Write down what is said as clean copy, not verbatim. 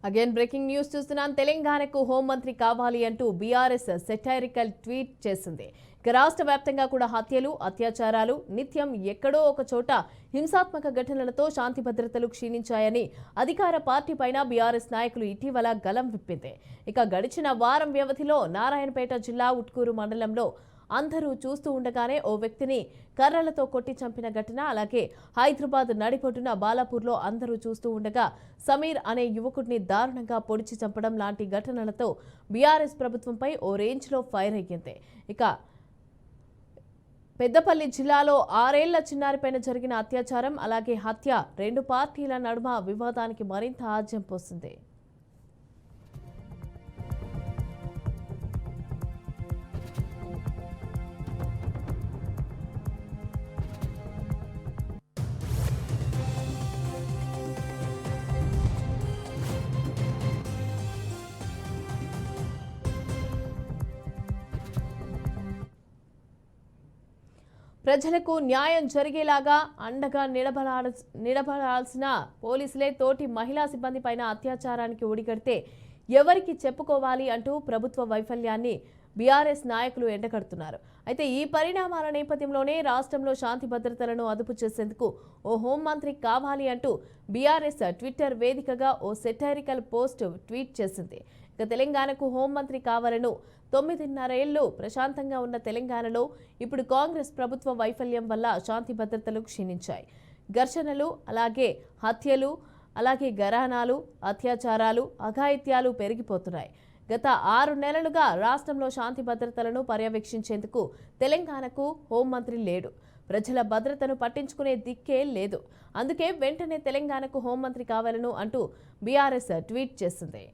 Again breaking news చూస్తున్నాం. తెలంగాణకు హోంమంత్రి కావాలి అంటూ బీఆర్ఎస్ సెటైరికల్ ట్వీట్ చేసింది. ఇక రాష్ట్ర వ్యాప్తంగా కూడా హత్యలు, అత్యాచారాలు నిత్యం ఎక్కడో ఒక చోట హింసాత్మక ఘటనలతో శాంతి భద్రతలు క్షీణించాయని అధికార పార్టీ పైన బీఆర్ఎస్ నాయకులు ఇటీవల గలం విప్పింది. ఇక గడిచిన వారం వ్యవధిలో నారాయణపేట జిల్లా ఉట్కూరు మండలంలో అందరూ చూస్తూ ఉండగానే ఓ వ్యక్తిని కర్రలతో కొట్టి చంపిన ఘటన, అలాగే హైదరాబాద్ నడిపొడ్డున బాలాపూర్లో అందరూ చూస్తూ ఉండగా సమీర్ అనే యువకుడిని దారుణంగా పొడిచి చంపడం లాంటి ఘటనలతో బీఆర్ఎస్ ప్రభుత్వంపై ఓ రేంజ్లో ఫైర్ అయ్యింది. ఇక పెద్దపల్లి జిల్లాలో 6 ఏళ్ల చిన్నారిపైన జరిగిన అత్యాచారం, అలాగే హత్య రెండు పార్టీల నడుమ వివాదానికి మరింత ఆజ్యం పోసింది. ప్రజలకు న్యాయం జరిగేలాగా అండగా నిలబడాల్సిన పోలీసులే తోటి మహిళా సిబ్బంది పైన అత్యాచారానికి ఒడిగడితే ఎవరికి చెప్పుకోవాలి అంటూ ప్రభుత్వ వైఫల్యాన్ని బీఆర్ఎస్ నాయకులు ఎండగడుతున్నారు. అయితే ఈ పరిణామాల నేపథ్యంలోనే రాష్ట్రంలో శాంతి భద్రతలను అదుపు చేసేందుకు ఓ హోంమంత్రి కావాలి అంటూ బీఆర్ఎస్ ట్విట్టర్ వేదికగా ఓ సెటైరికల్ పోస్ట్ ట్వీట్ చేసింది. ఇక తెలంగాణకు హోంమంత్రి కావాలను 9.5 ఏళ్లు ప్రశాంతంగా ఉన్న తెలంగాణలో ఇప్పుడు కాంగ్రెస్ ప్రభుత్వ వైఫల్యం వల్ల శాంతి భద్రతలు క్షీణించాయి. ఘర్షణలు, అలాగే హత్యలు, అలాగే ఘరానాలు, అత్యాచారాలు, అఘాయిత్యాలు పెరిగిపోతున్నాయి. గత 6 నెలలుగా రాష్ట్రంలో శాంతి భద్రతలను పర్యవేక్షించేందుకు తెలంగాణకు హోంమంత్రి లేడు. ప్రజల భద్రతను పట్టించుకునే దిక్కే లేదు. అందుకే వెంటనే తెలంగాణకు హోంమంత్రి కావాలను అంటూ బీఆర్ఎస్ ట్వీట్ చేసింది.